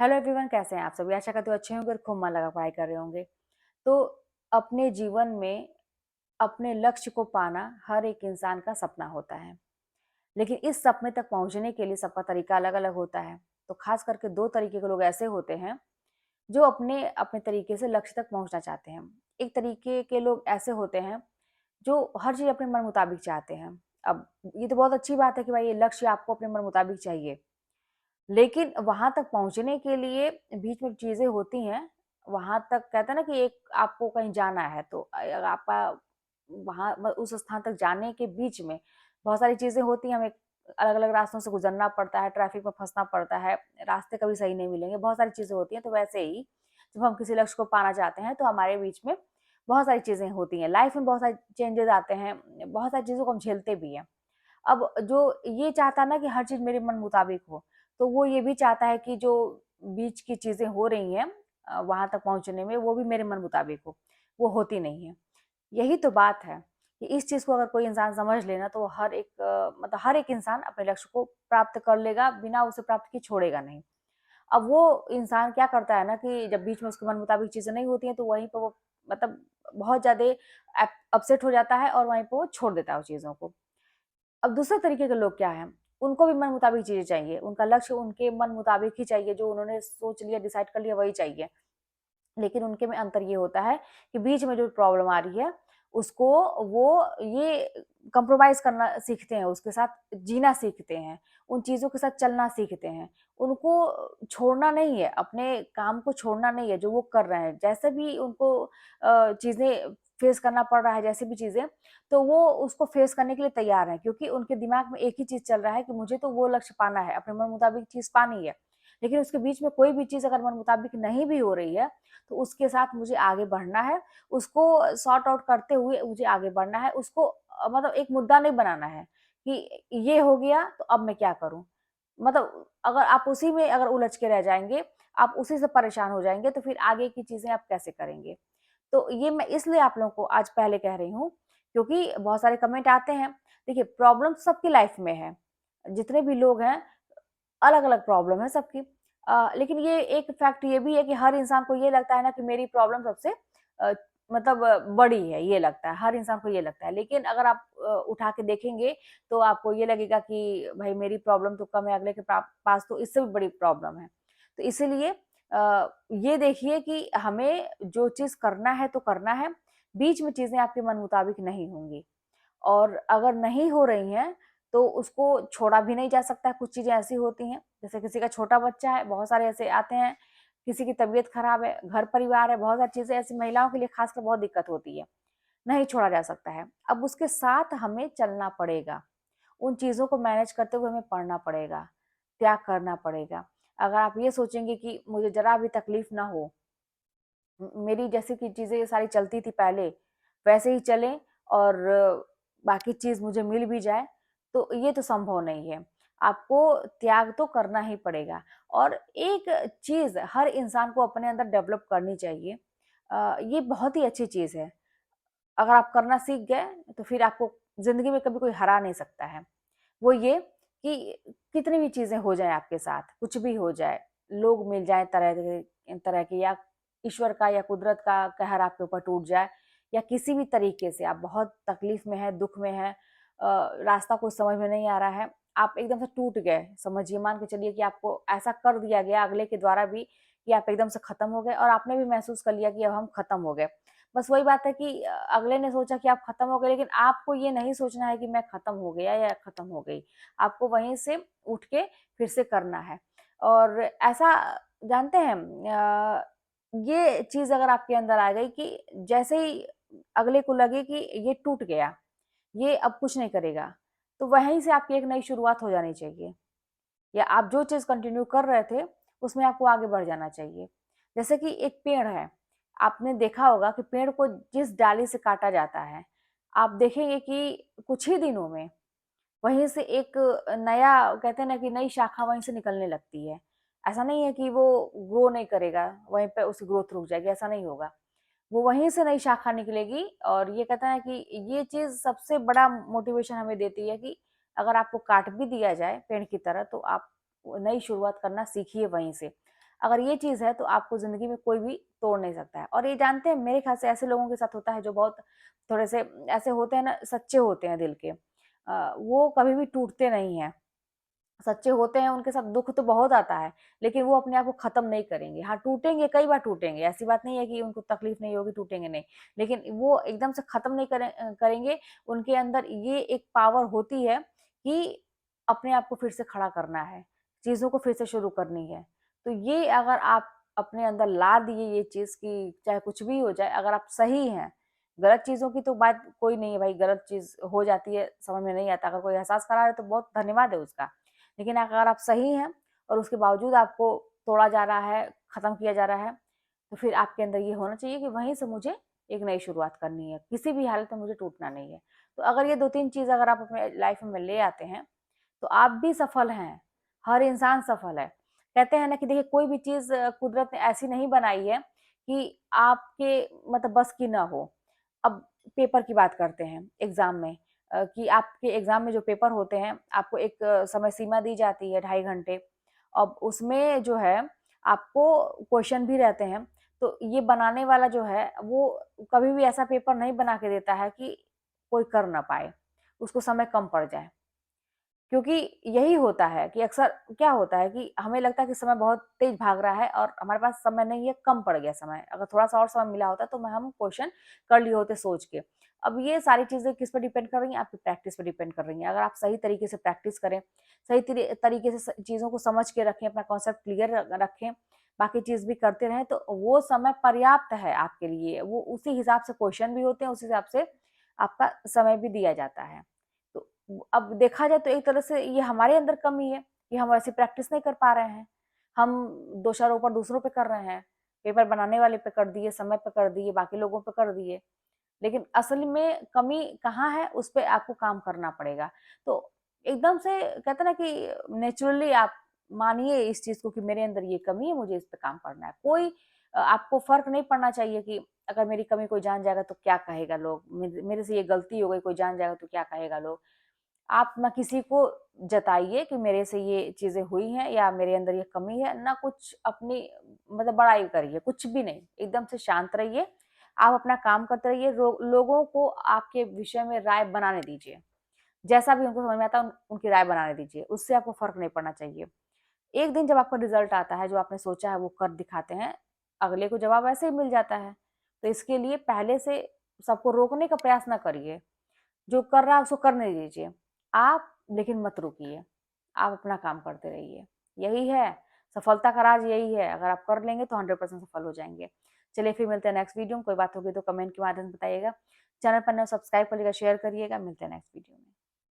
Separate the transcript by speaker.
Speaker 1: Hello everyone, कैसे हैं आप सभी? आशा करते हो अच्छे होंगे और खूब मन लगा पढ़ाई कर रहे होंगे। तो अपने जीवन में अपने लक्ष्य को पाना हर एक इंसान का सपना होता है, लेकिन इस सपने तक पहुंचने के लिए सबका तरीका अलग-अलग होता है। तो खास करके 2 तरीके के लोग ऐसे होते हैं जो अपने अपने तरीके से लक्ष्य तक पहुंचना चाहते हैं। एक तरीके के लोग ऐसे होते हैं जो हर चीज़ अपने मन मुताबिक चाहते हैं। अब ये तो बहुत अच्छी बात है कि भाई ये लक्ष्य आपको अपने मन मुताबिक चाहिए। लेकिन वहाँ तक पहुँचने के लिए बीच में चीज़ें होती हैं, वहाँ तक कहते हैं ना कि एक आपको कहीं जाना है तो आपका वहाँ उस स्थान तक जाने के बीच में बहुत सारी चीज़ें होती हैं, हमें अलग-अलग रास्तों से गुज़रना पड़ता है, ट्रैफ़िक में फँसना पड़ता है, रास्ते कभी सही नहीं मिलेंगे, बहुत सारी चीज़ें होती हैं। तो वैसे ही जब हम किसी लक्ष्य को पाना चाहते हैं, तो हमारे बीच में बहुत सारी चीज़ें होती हैं, लाइफ़ में बहुत सारे चेंजेज़ आते हैं, बहुत सारी चीज़ों को हम झेलते भी हैं। अब जो ये चाहता है ना कि हर चीज़ मेरे मन मुताबिक हो, तो वो ये भी चाहता है कि जो बीच की चीज़ें हो रही हैं वहाँ तक पहुँचने में वो भी मेरे मन मुताबिक हो, वो होती नहीं है। यही तो बात है कि इस चीज़ को अगर कोई इंसान समझ ले ना तो हर एक मतलब हर एक इंसान अपने लक्ष्य को प्राप्त कर लेगा, बिना उसे प्राप्त किए छोड़ेगा नहीं। अब वो इंसान क्या करता है ना कि जब बीच में उसके मन मुताबिक चीज़ें नहीं होती हैं तो वहीं पे वो मतलब बहुत ज़्यादा अपसेट हो जाता है और वहीं पे वो छोड़ देता है उस चीज़ों को। अब दूसरे तरीके के लोग क्या हैं, उनको भी मन मुताबिक चीज़ें चाहिए, उनका लक्ष्य उनके मन मुताबिक ही चाहिए, जो उन्होंने सोच लिया, डिसाइड कर लिया वही चाहिए। लेकिन उनके में अंतर ये होता है कि बीच में जो प्रॉब्लम आ रही है, उसको वो ये कॉम्प्रोमाइज़ करना सीखते हैं, उसके साथ जीना सीखते हैं, उन चीज़ों के साथ चलना सीखते हैं। उनको छोड़ना नहीं है, अपने काम को छोड़ना नहीं है जो वो कर रहे हैं। जैसे भी उनको चीज़ें फेस करना पड़ रहा है, जैसी भी चीज़ें, तो वो उसको फेस करने के लिए तैयार हैं क्योंकि उनके दिमाग में एक ही चीज़ चल रहा है कि मुझे तो वो लक्ष्य पाना है, अपने मन मुताबिक चीज़ पानी है। लेकिन उसके बीच में कोई भी चीज़ अगर मन मुताबिक नहीं भी हो रही है, तो उसके साथ मुझे आगे बढ़ना है, उसको सॉर्ट आउट करते हुए मुझे आगे बढ़ना है, उसको मतलब एक मुद्दा नहीं बनाना है कि ये हो गया तो अब मैं क्या करूँ? मतलब अगर आप उसी में अगर उलझ के रह जाएँगे, आप उसी से परेशान हो जाएँगे, तो फिर आगे की चीज़ें आप कैसे करेंगे? तो ये मैं इसलिए आप लोगों को आज पहले कह रही हूँ, क्योंकि बहुत सारे कमेंट आते हैं। देखिए, प्रॉब्लम सबकी लाइफ में है, जितने भी लोग हैं अलग-अलग प्रॉब्लम है सबकी। लेकिन ये एक फैक्ट ये भी है कि हर इंसान को ये लगता है ना कि मेरी प्रॉब्लम सबसे अ, मतलब बड़ी है, ये लगता है, हर इंसान को ये लगता है। लेकिन अगर आप उठा के देखेंगे, तो आपको ये लगेगा कि भई मेरी प्रॉब्लम तो कम है, अगले के पास तो इससे भी बड़ी प्रॉब्लम है। तो इसीलिए ये देखिए कि हमें जो चीज़ करना है तो करना है, बीच में चीज़ें आपके मन मुताबिक नहीं होंगी। और अगर नहीं हो रही हैं, तो उसको छोड़ा भी नहीं जा सकता है, कुछ चीज़ें ऐसी होती हैं, जैसे किसी का छोटा बच्चा है, बहुत सारे ऐसे आते हैं, किसी की तबीयत खराब है, घर-परिवार है, बहुत सारी चीज़ें ऐसी महिलाओं के लिए खासकर बहुत दिक्कत होती है, नहीं छोड़ा जा सकता है। अब उसके साथ हमें चलना पड़ेगा, उन चीज़ों को मैनेज करते हुए हमें पढ़ना पड़ेगा, त्याग करना पड़ेगा। अगर आप ये सोचेंगे कि मुझे ज़रा भी तकलीफ ना हो, मेरी जैसे कि चीज़ें सारी चलती थी पहले, वैसे ही चलें और बाकी चीज़ मुझे मिल भी जाए, तो ये तो संभव नहीं है। आपको त्याग तो करना ही पड़ेगा और एक चीज़ हर इंसान को अपने अंदर डेवलप करनी चाहिए। ये बहुत ही अच्छी चीज़ है। अगर आप करना सीख गए, तो फिर आपको ज़िंदगी में कभी कोई हरा नहीं सकता है। वो ये कि कितनी भी चीज़ें हो जाएँ आपके साथ, कुछ भी हो जाए, लोग मिल जाएँ तरह के या ईश्वर का या कुदरत का कहर आपके ऊपर टूट जाए या किसी भी तरीके से आप बहुत तकलीफ़ में हैं, दुःख में हैं, रास्ता कुछ समझ में नहीं आ रहा है, आप एकदम से टूट गए, समझिए मान के चलिए कि आपको ऐसा कर दिया गया अगले के द्वारा भी कि आप एकदम से ख़त्म हो गए और आपने भी महसूस कर लिया कि अब हम ख़त्म हो गए। बस वही बात है कि अगले ने सोचा कि आप ख़त्म हो गए, लेकिन आपको ये नहीं सोचना है कि मैं ख़त्म हो गया या ख़त्म हो गई। आपको वहीं से उठ के फिर से करना है। और ऐसा जानते हैं ये चीज़ अगर आपके अंदर आ गई कि जैसे ही अगले को लगे कि ये टूट गया, ये अब कुछ नहीं करेगा, तो वहीं से आपकी एक नई शुरुआत हो जानी चाहिए। या आप जो चीज़ कंटिन्यू कर रहे थे, उसमें आपको आगे बढ़ जाना चाहिए। जैसे कि एक पेड़ है, आपने देखा होगा कि पेड़ को जिस डाली से काटा जाता है, आप देखेंगे कि कुछ ही दिनों में वहीं से एक नया कहते हैं ना कि नई शाखा वहीं से निकलने लगती है। ऐसा नहीं है कि वो ग्रो नहीं करेगा, वहीं पे उसकी ग्रोथ रुक जाएगी, ऐसा नहीं होगा। वो वहीं से नई शाखा निकलेगी और ये कहते हैं कि ये चीज़ सबसे बड़ा मोटिवेशन हमें देती है कि अगर आपको काट भी दिया जाए पेड़ की तरह तो आप नई शुरुआत करना सीखिए वहीं से। अगर ये चीज़ है तो आपको ज़िंदगी में कोई भी तोड़ नहीं सकता है। और ये जानते हैं, मेरे ख़्याल से ऐसे लोगों के साथ होता है जो बहुत थोड़े से ऐसे होते हैं ना, सच्चे होते हैं दिल के। वो कभी भी टूटते नहीं हैं। सच्चे होते हैं, उनके साथ दुःख तो बहुत आता है, लेकिन वो अपने आप को ख़त्म नहीं करेंगे। हाँ, टूटेंगे, कई बार टूटेंगे, ऐसी बात नहीं है कि उनको तकलीफ़ नहीं होगी, टूटेंगे नहीं। लेकिन वो एकदम से ख़त्म नहीं करेंगे। उनके अंदर ये एक पावर होती है कि अपने आप को फिर से खड़ा करना है, चीज़ों को फिर से शुरू करनी है। तो ये अगर आप अपने अंदर ला दिए ये चीज़ कि चाहे कुछ भी हो जाए, अगर आप सही हैं, गलत चीज़ों की तो बात कोई नहीं है भाई, गलत चीज़ हो जाती है, समझ में नहीं आता। अगर कोई एहसास करा रहा है तो बहुत धन्यवाद है उसका। लेकिन अगर आप सही हैं और उसके बावजूद आपको तोड़ा जा रहा है, ख़त्म किया जा रहा है, तो फिर आपके अंदर ये होना चाहिए कि वहीं से मुझे एक नई शुरुआत करनी है, किसी भी हालत में मुझे टूटना नहीं है। तो अगर ये 2-3 चीज़ अगर आप अपने लाइफ़ में ले आते हैं, तो आप भी सफल हैं, हर इंसान सफल है। कहते हैं ना कि देखिए, कोई भी चीज़ कुदरत ने ऐसी नहीं बनाई है कि आपके मतलब बस की ना हो। अब पेपर की बात करते हैं एग्ज़ाम में, कि आपके एग्ज़ाम में जो पेपर होते हैं, आपको एक समय सीमा दी जाती है 2.5 घंटे। अब उसमें जो है आपको क्वेश्चन भी रहते हैं, तो ये बनाने वाला जो है वो कभी भी ऐसा पेपर नहीं बना के देता है कि कोई कर ना पाए, उसको समय कम पड़ जाए। क्योंकि यही होता है कि अक्सर क्या होता है कि हमें लगता है कि समय बहुत तेज भाग रहा है और हमारे पास समय नहीं है, कम पड़ गया समय। अगर थोड़ा-सा और समय मिला होता तो हम क्वेश्चन कर लिए होते सोच के। अब ये सारी चीज़ें किस पे डिपेंड कर रही हैं? आपकी प्रैक्टिस पे डिपेंड कर रही हैं। अगर आप सही तरीके से प्रैक्टिस करें, सही तरीके से चीज़ों को समझ के रखें, अपना कॉन्सेप्ट क्लियर रखें, बाकी चीज़ भी करते रहें, तो वो समय पर्याप्त है आपके लिए। वो उसी हिसाब से क्वेश्चन भी होते हैं, उसी हिसाब से आपका समय भी दिया जाता है। तो अब देखा जाए तो एक तरह से ये हमारे अंदर कमी है कि हम वैसे प्रैक्टिस नहीं कर पा रहे हैं। हम दोषारोपण दूसरों पे कर रहे हैं। पेपर बनाने वाले पे कर दिए, समय पे कर दिए, बाकी लोगों पे कर दिए। लेकिन असल में कमी कहाँ है, उस पे आपको काम करना पड़ेगा। तो एकदम से कहते हैं ना कि नेचुरली आप मानिए इस चीज़ को कि मेरे अंदर ये कमी है, मुझे इस पे काम करना है। कोई आपको फ़र्क नहीं पड़ना चाहिए कि अगर मेरी कमी कोई जान जाएगा तो क्या कहेगा लोग? मेरे से ये गलती हो गई, कोई जान जाएगा तो क्या कहेगा लोग? आप ना किसी को जताइए कि मेरे से ये चीज़ें हुई हैं या मेरे अंदर ये कमी है, ना कुछ अपनी मतलब बड़ाई करिए, कुछ भी नहीं। एकदम से शांत रहिए, आप अपना काम करते रहिए, लोगों को आपके विषय में राय बनाने दीजिए। जैसा भी उनको समझ में आता है उनकी राय बनाने दीजिए, उससे आपको फ़र्क नहीं पड़ना चाहिए। एक दिन जब आपका रिज़ल्ट आता है, जो आपने सोचा है वो कर दिखाते हैं, अगले को जवाब ऐसे ही मिल जाता है। तो इसके लिए पहले से सबको रोकने का प्रयास ना करिए। जो कर रहा है उसको करने दीजिए। आप लेकिन मत रुकिए, आप अपना काम करते रहिए। यही है, सफलता का राज यही है, अगर आप कर लेंगे तो 100% सफल हो जाएँगे। चलिए फिर मिलते हैं नेक्स्ट वीडियो में, कोई बात होगी तो कमेंट के माध्यम से बताइएगा। चैनल पर नए हो सब्सक्राइब करिएगा, शेयर करिएगा, मिलते हैं नेक्स्ट वीडियो में।